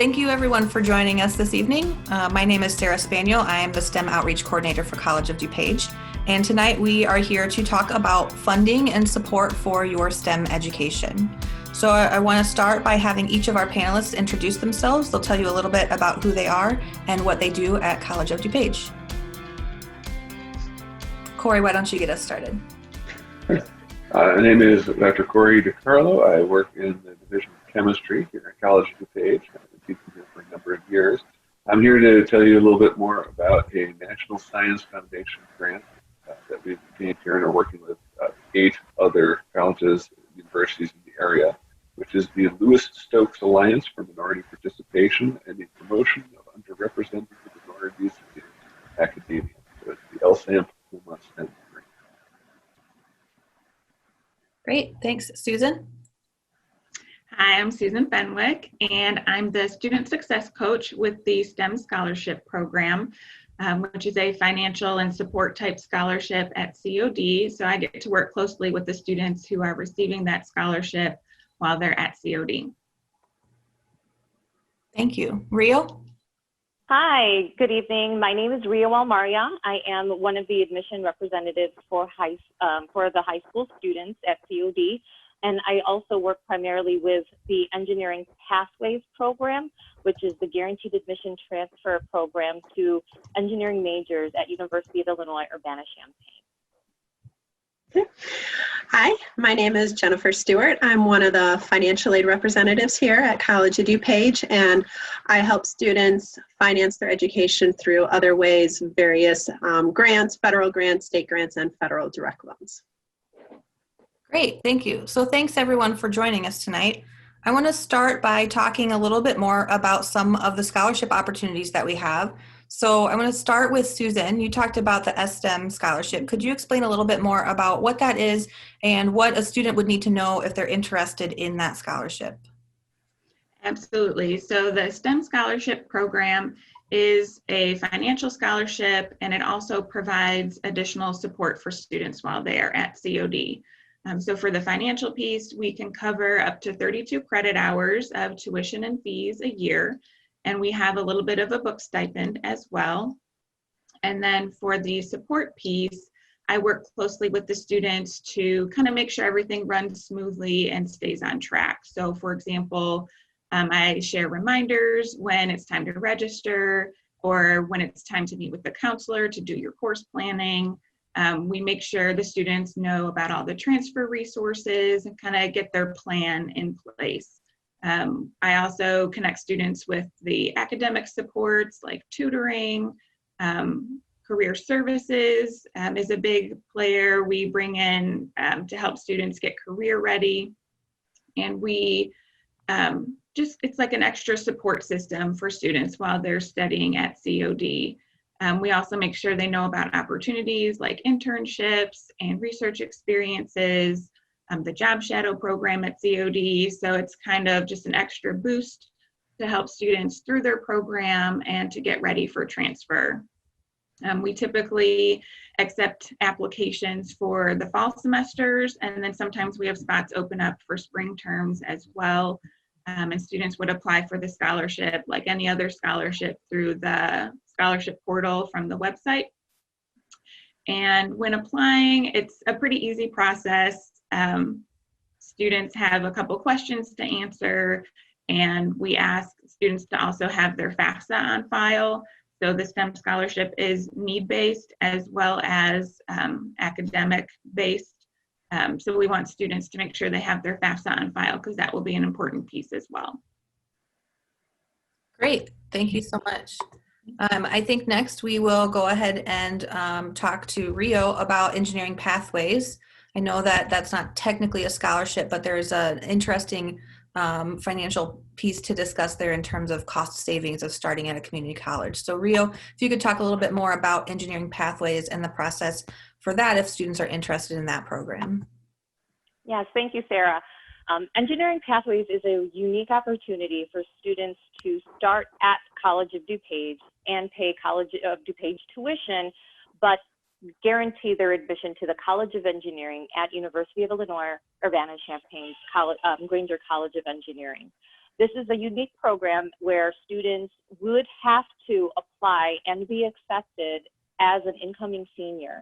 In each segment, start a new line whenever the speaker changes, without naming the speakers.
Thank you everyone for joining us this evening. My name is Sarah Spaniel. I am the STEM Outreach Coordinator for College of DuPage. And tonight we are here to talk about funding and support for your STEM education. So I want to start by having each of our panelists introduce themselves. They'll tell you a little bit about who they are and what they do at College of DuPage. Corey, why don't you get us started?
My name is Dr. Corey DiCarlo. I work in the Division of Chemistry here at College of DuPage. I've been teaching here for a number of years. I'm here to tell you a little bit more about a National Science Foundation grant that we've obtained here and are working with 8 other colleges and universities in the area, which is the Lewis Stokes Alliance for Minority Participation and the Promotion of Underrepresented Minorities in Academia. So it's the LSAMP Program.
Great, thanks. Susan?
Hi, I'm Susan Fenwick, and I'm the Student Success Coach with the STEM Scholarship Program, which is a financial and support type scholarship at COD. So I get to work closely with the students who are receiving that scholarship while they're at COD.
Thank you. Rio?
Hi, good evening. My name is Rio Almaria. I am one of the admission representatives for the high school students at COD, and I also work primarily with the Engineering Pathways Program, which is the Guaranteed Admission Transfer Program to engineering majors at University of Illinois Urbana-Champaign.
Hi, my name is Jennifer Stewart. I'm one of the financial aid representatives here at College of DuPage, and I help students finance their education through other ways, various grants, federal grants, state grants, and federal direct loans.
Great, thank you. So thanks everyone for joining us tonight. I want to start by talking a little bit more about some of the scholarship opportunities that we have. So I want to start with Susan. You talked about the STEM scholarship. Could you explain a little bit more about what that is and what a student would need to know if they're interested in that scholarship?
Absolutely. So the STEM Scholarship Program is a financial scholarship, and it also provides additional support for students while they are at COD. So for the financial piece, we can cover up to 32 credit hours of tuition and fees a year. And we have a little bit of a book stipend as well. And then for the support piece, I work closely with the students to kind of make sure everything runs smoothly and stays on track. So for example, I share reminders when it's time to register or when it's time to meet with the counselor to do your course planning. We make sure the students know about all the transfer resources and kind of get their plan in place. I also connect students with the academic supports like tutoring, career services is a big player we bring in to help students get career ready. And we it's like an extra support system for students while they're studying at COD. We also make sure they know about opportunities like internships and research experiences, the Job Shadow program at COD. So it's kind of just an extra boost to help students through their program and to get ready for transfer. We typically accept applications for the fall semesters, and then sometimes we have spots open up for spring terms as well. And students would apply for the scholarship like any other scholarship through the scholarship portal from the website. And when applying, it's a pretty easy process. Students have a couple questions to answer, and we ask students to also have their FAFSA on file. So the STEM scholarship is need-based as well as academic-based. So we want students to make sure they have their FAFSA on file because that will be an important piece as well.
Great, thank you so much. I think next we will go ahead and talk to Rio about engineering pathways. I know that that's not technically a scholarship, but there's an interesting financial piece to discuss there in terms of cost savings of starting at a community college. So Rio, if you could talk a little bit more about engineering pathways and the process for that if students are interested in that program.
Yes, thank you, Sarah. Engineering Pathways is a unique opportunity for students to start at College of DuPage and pay College of DuPage tuition, but guarantee their admission to the College of Engineering at University of Illinois Urbana-Champaign's Granger College of Engineering. This is a unique program where students would have to apply and be accepted as an incoming freshman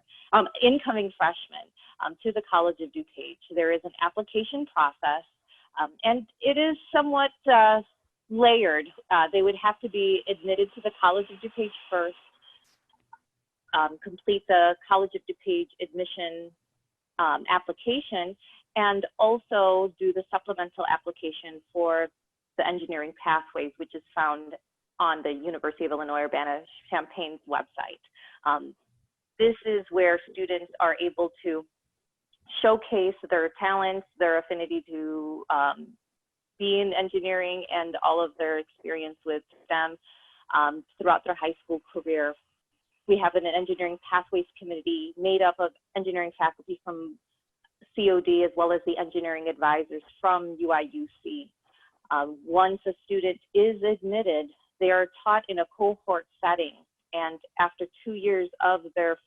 to the College of DuPage. There is an application process, and it is somewhat layered. They would have to be admitted to the College of DuPage first, complete the College of DuPage admission application, and also do the supplemental application for the engineering pathways, which is found on the University of Illinois Urbana-Champaign's website. This is where students are able to showcase their talents, their affinity to be in engineering, and all of their experience with STEM throughout their high school career. We have an engineering pathways committee made up of engineering faculty from COD as well as the engineering advisors from UIUC. Once a student is admitted, they are taught in a cohort setting, and after 2 years of their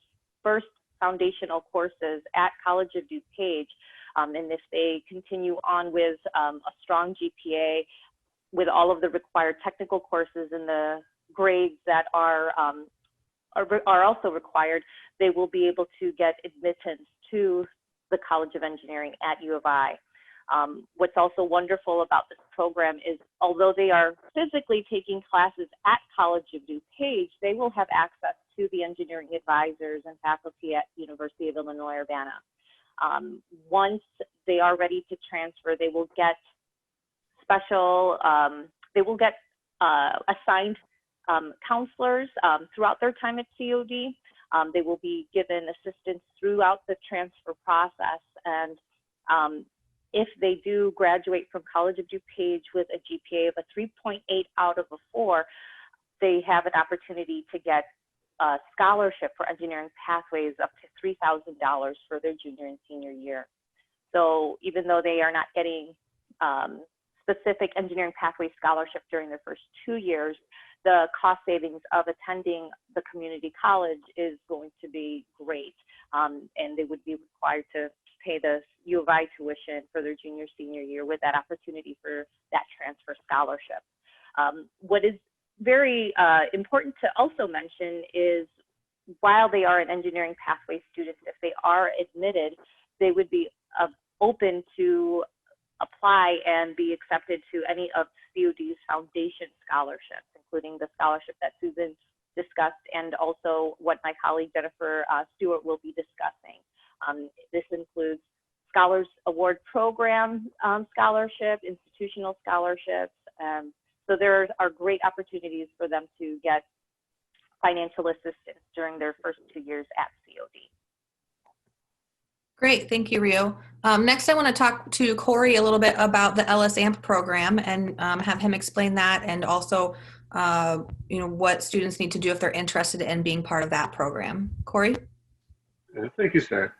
first foundational courses at College of DuPage, and if they continue on with a strong GPA with all of the required technical courses and the grades that are also required, they will be able to get admittance to the College of Engineering at U of I. What's also wonderful about this program is, although they are physically taking classes at College of DuPage, they will have access to the engineering advisors and faculty at University of Illinois Urbana. Once they are ready to transfer, they will get assigned counselors throughout their time at COD. They will be given assistance throughout the transfer process, and if they do graduate from College of DuPage with a GPA of a 3.8 out of a 4, they have an opportunity to get a scholarship for engineering pathways up to $3,000 for their junior and senior year. So even though they are not getting specific engineering pathway scholarship during their first 2 years, the cost savings of attending the community college is going to be great. And they would be required to pay the U of I tuition for their junior, senior year with that opportunity for that transfer scholarship. What is very important to also mention is, while they are an engineering pathway student, if they are admitted, they would be open to apply and be accepted to any of COD's foundation scholarships, including the scholarship that Susan discussed and also what my colleague Jennifer Stewart will be discussing. This includes Scholars Award Program scholarship, institutional scholarships. So there are great opportunities for them to get financial assistance during their first 2 years at COD.
Great, thank you, Rio. Next, I want to talk to Corey a little bit about the LSAMP program and have him explain that, and also, what students need to do if they're interested in being part of that program. Corey?
Thank you, Sarah.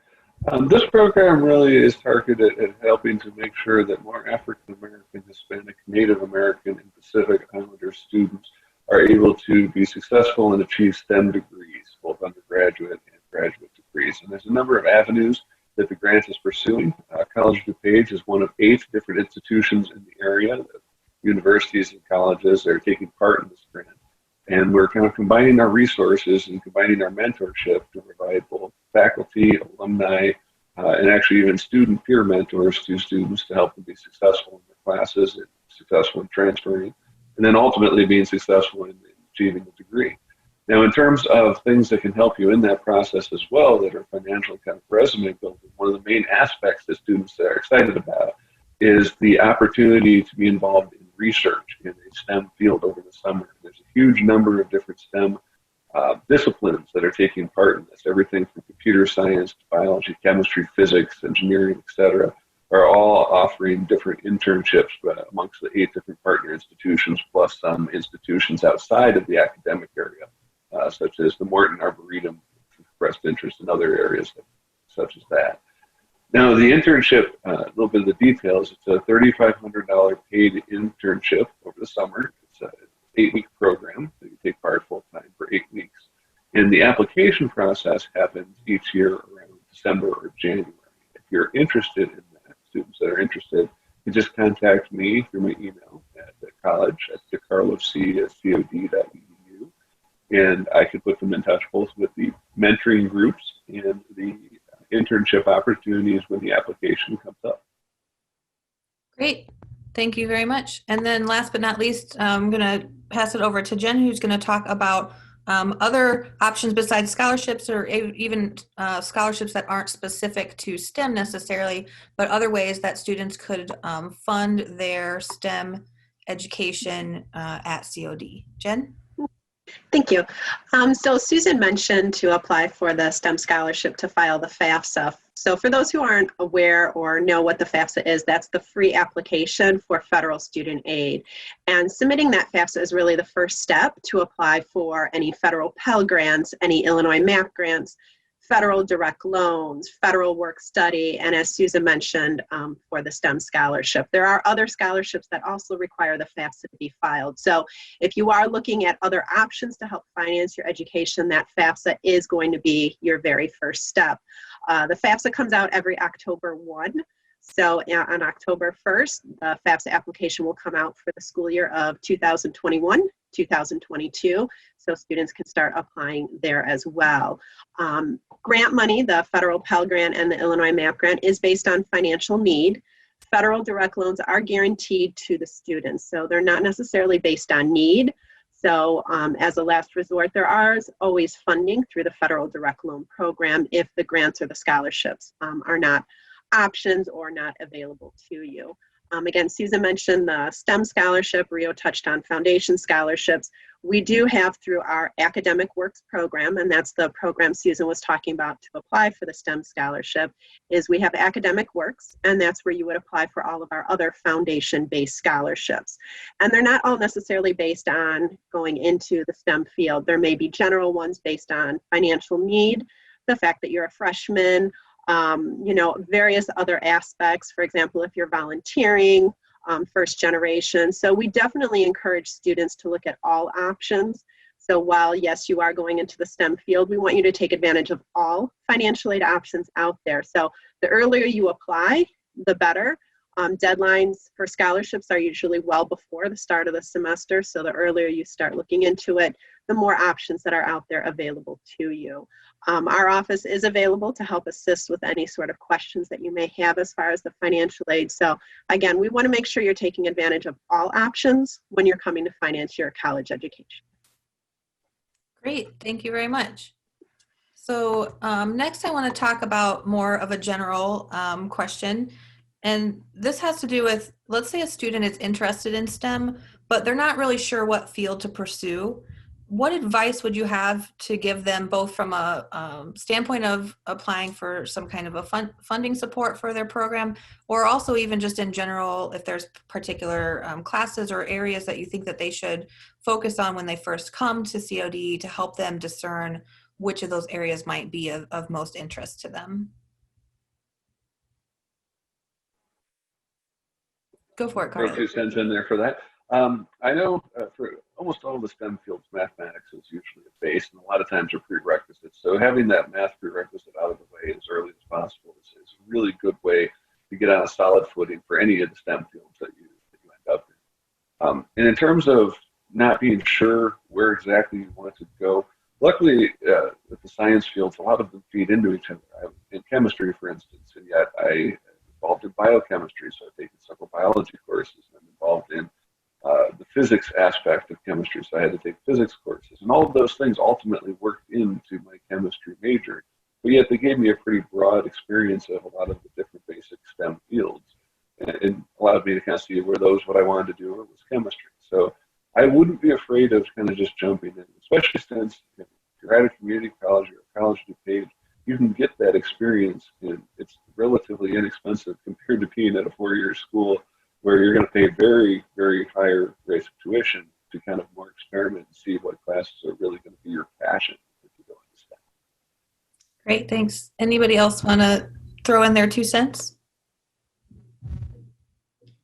This program really is targeted at helping to make sure that more African American, Hispanic, Native American, and Pacific Islander students are able to be successful and achieve STEM degrees, both undergraduate and graduate degrees. And there's a number of avenues that the grant is pursuing. College of DuPage is one of 8 different institutions in the area, universities and colleges that are taking part in this grant. And we're kind of combining our resources and combining our mentorship to provide both faculty, alumni, and actually even student peer mentors to students to help them be successful in their classes and successful in transferring, and then ultimately being successful in achieving a degree. Now, in terms of things that can help you in that process as well, that are financial kind of resume building, one of the main aspects that students are excited about is the opportunity to be involved in research in a STEM field over the summer. There's a huge number of different STEM disciplines that are taking part in this. Everything from computer science to biology, chemistry, physics, engineering, etc., are all offering different internships amongst the 8 different partner institutions, plus some institutions outside of the academic area, such as the Morton Arboretum, expressed interest in other areas such as that. Now, the internship, a little bit of the details, it's a $3,500 paid internship over the summer. It's an 8-week program that you take part full-time for 8 weeks. And the application process happens each year around December or January. If you're interested in that, students that are interested, you just contact me through my email at college at decarloc@cod.edu. And I could put them in touch both with the mentoring groups and the internship opportunities when the application comes up.
Great. Thank you very much. And then last but not least, I'm going to pass it over to Jen, who's going to talk about other options besides scholarships, or even scholarships that aren't specific to STEM necessarily, but other ways that students could fund their STEM education at COD. Jen?
Thank you. So Susan mentioned to apply for the STEM scholarship to file the FAFSA. So for those who aren't aware or know what the FAFSA is, that's the free application for federal student aid. And submitting that FAFSA is really the first step to apply for any federal Pell Grants, any Illinois MAP grants, federal direct loans, federal work study, and as Susan mentioned, for the STEM scholarship. There are other scholarships that also require the FAFSA to be filed. So if you are looking at other options to help finance your education, that FAFSA is going to be your very first step. The FAFSA comes out every October 1. So on October 1st, the FAFSA application will come out for the school year of 2021-2022, so students can start applying there as well. Grant money, the federal Pell Grant and the Illinois MAP Grant, is based on financial need. Federal direct loans are guaranteed to the students, so they're not necessarily based on need. So as a last resort, there is always funding through the federal direct loan program if the grants or the scholarships are not options or not available to you. Again, Susan mentioned the STEM scholarship, Rio touched on foundation scholarships. We do have through our Academic Works program, and that's the program Susan was talking about to apply for the STEM scholarship, is we have Academic Works, and that's where you would apply for all of our other foundation-based scholarships. And they're not all necessarily based on going into the STEM field. There may be general ones based on financial need, the fact that you're a freshman, various other aspects. For example, if you're volunteering, first generation. So we definitely encourage students to look at all options. So while, yes, you are going into the STEM field, we want you to take advantage of all financial aid options out there. So the earlier you apply, the better. Deadlines for scholarships are usually well before the start of the semester. So the earlier you start looking into it, the more options that are out there available to you. Our office is available to help assist with any sort of questions that you may have as far as the financial aid. So again, we want to make sure you're taking advantage of all options when you're coming to finance your college education.
Great, thank you very much. So next I want to talk about more of a general question. And this has to do with, let's say a student is interested in STEM, but they're not really sure what field to pursue. What advice would you have to give them, both from a standpoint of applying for some kind of a funding support for their program, or also even just in general, if there's particular classes or areas that you think that they should focus on when they first come to COD to help them discern which of those areas might be of most interest to them? Go for it, Carl.
2 cents in there for that. I know for almost all the STEM fields, mathematics is usually a base, and a lot of times are prerequisites. So having that math prerequisite out of the way as early as possible is a really good way to get on a solid footing for any of the STEM fields that you end up in. And in terms of not being sure where exactly you want to go, luckily with the science fields, a lot of them feed into each other. In chemistry, for instance, and yet I'm involved in biochemistry, so I've taken several biology courses. I'm involved in the physics aspect of chemistry, so I had to take physics courses. And all of those things ultimately worked into my chemistry major, but yet they gave me a pretty broad experience of a lot of the different basic STEM fields, and allowed me to kind of see where those what I wanted to do was chemistry. So I wouldn't be afraid of kind of just jumping in, especially since if you're at a community college or a College of DuPage, you can get that experience, and it's relatively inexpensive compared to being at a four-year school where you're going to pay very, very higher rates of tuition to kind of more experiment and see what classes are really going to be your passion if you go into STEM.
Great, thanks. Anybody else want to throw in their 2 cents?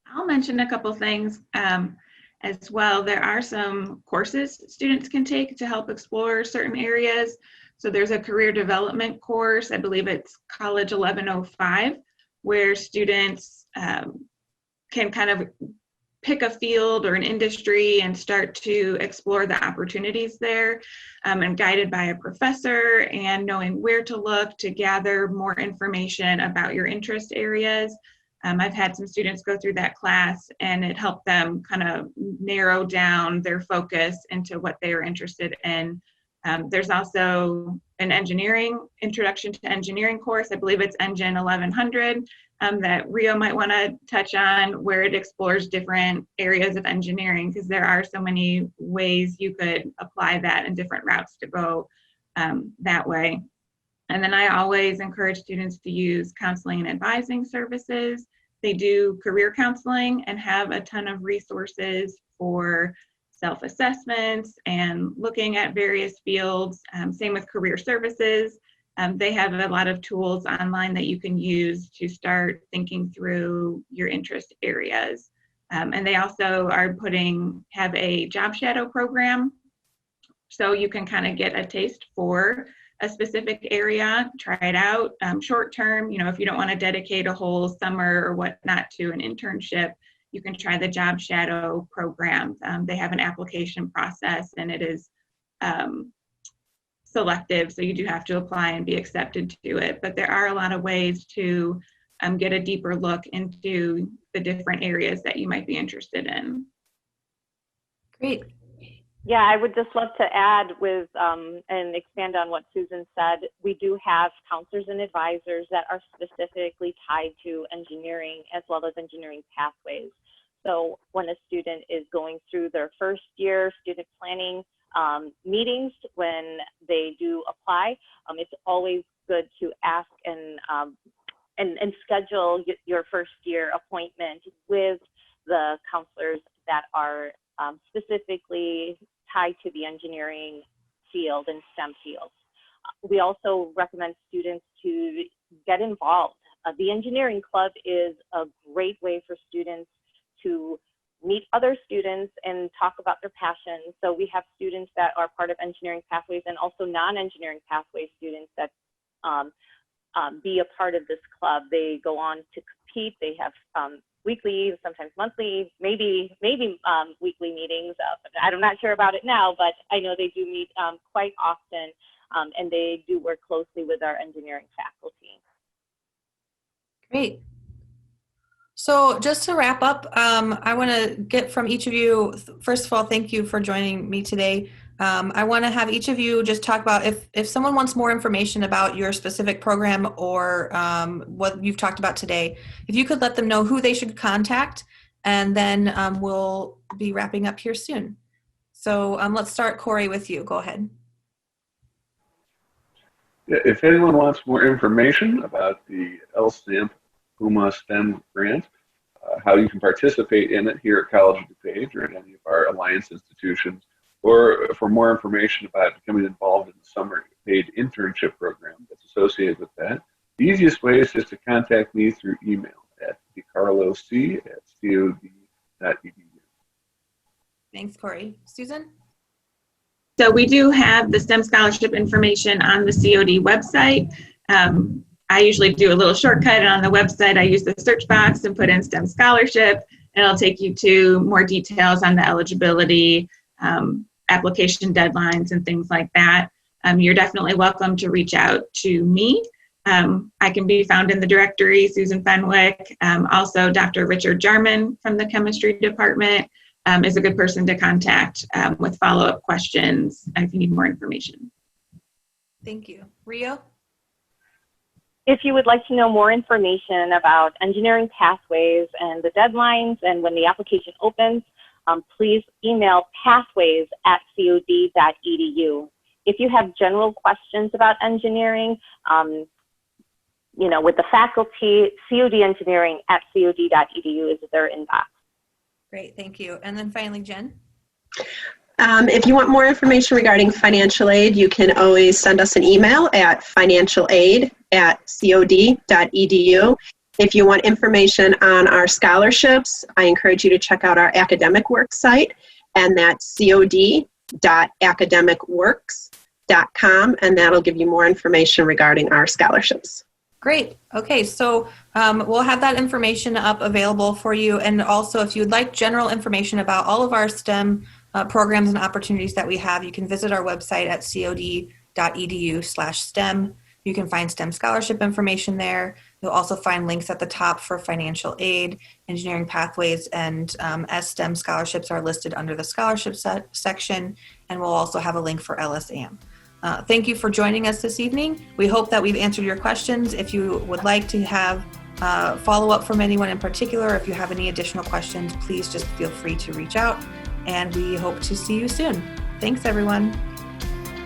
I'll mention a couple things as well. There are some courses students can take to help explore certain areas. So there's a career development course, I believe it's College 1105, where students can kind of pick a field or an industry and start to explore the opportunities there, and guided by a professor and knowing where to look to gather more information about your interest areas. I've had some students go through that class, and it helped them kind of narrow down their focus into what they are interested in. There's also an introduction to engineering course. I believe it's Engine 1100 that Rio might want to touch on, where it explores different areas of engineering, because there are so many ways you could apply that and different routes to go that way. And then I always encourage students to use counseling and advising services. They do career counseling and have a ton of resources for self-assessments and looking at various fields. Same with career services. They have a lot of tools online that you can use to start thinking through your interest areas. And they also have a job shadow program, so you can kind of get a taste for a specific area, try it out short term. If you don't want to dedicate a whole summer or whatnot to an internship, you can try the job shadow program. They have an application process, and it is selective, so you do have to apply and be accepted to it. But there are a lot of ways to get a deeper look into the different areas that you might be interested in.
Great.
Yeah, I would just love to add with and expand on what Susan said. We do have counselors and advisors that are specifically tied to engineering as well as engineering pathways. So when a student is going through their first year student planning meetings, when they do apply, it's always good to ask and schedule your first year appointment with the counselors that are specifically tied to the engineering field and STEM fields. We also recommend students to get involved. The engineering club is a great way for students to meet other students and talk about their passions. So we have students that are part of engineering pathways and also non-engineering pathway students that be a part of this club. They go on to compete. They have weekly, sometimes monthly, maybe weekly meetings. I'm not sure about it now, but I know they do meet quite often, and they do work closely with our engineering faculty.
Great. So just to wrap up, I want to get from each of you, first of all, thank you for joining me today. I want to have each of you just talk about if someone wants more information about your specific program or what you've talked about today, if you could let them know who they should contact, and then we'll be wrapping up here soon. So let's start, Corey, with you. Go ahead.
If anyone wants more information about the LSAMP PUMA STEM grant, how you can participate in it here at College of DuPage or at any of our alliance institutions, or for more information about becoming involved in the summer paid internship program that's associated with that, the easiest way is just to contact me through email at dicarloc@cod.edu.
Thanks, Corey. Susan?
So we do have the STEM scholarship information on the COD website. I usually do a little shortcut, and on the website I use the search box and put in STEM scholarship, and it'll take you to more details on the eligibility, application deadlines, and things like that. You're definitely welcome to reach out to me. I can be found in the directory, Susan Fenwick. Also, Dr. Richard Jarman from the chemistry department is a good person to contact with follow-up questions if you need more information.
Thank you. Rio?
If you would like to know more information about engineering pathways and the deadlines and when the application opens, please email pathways@cod.edu. If you have general questions about engineering, with the faculty, codengineering@cod.edu is their inbox.
Great, thank you. And then finally, Jen?
If you want more information regarding financial aid, you can always send us an email at financialaid@cod.edu. If you want information on our scholarships, I encourage you to check out our academic work site, and that's cod.academicworks.com, and that'll give you more information regarding our scholarships.
Great. Okay, so we'll have that information up available for you. And also, if you'd like general information about all of our STEM programs and opportunities that we have, you can visit our website at cod.edu/STEM. You can find STEM scholarship information there. You'll also find links at the top for financial aid, engineering pathways, and as STEM scholarships are listed under the scholarship section. And we'll also have a link for LSAMP. Thank you for joining us this evening. We hope that we've answered your questions. If you would like to have follow-up from anyone in particular, if you have any additional questions, please just feel free to reach out, and we hope to see you soon. Thanks, everyone.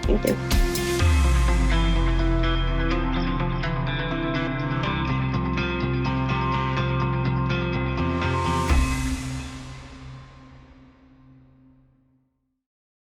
Thank you.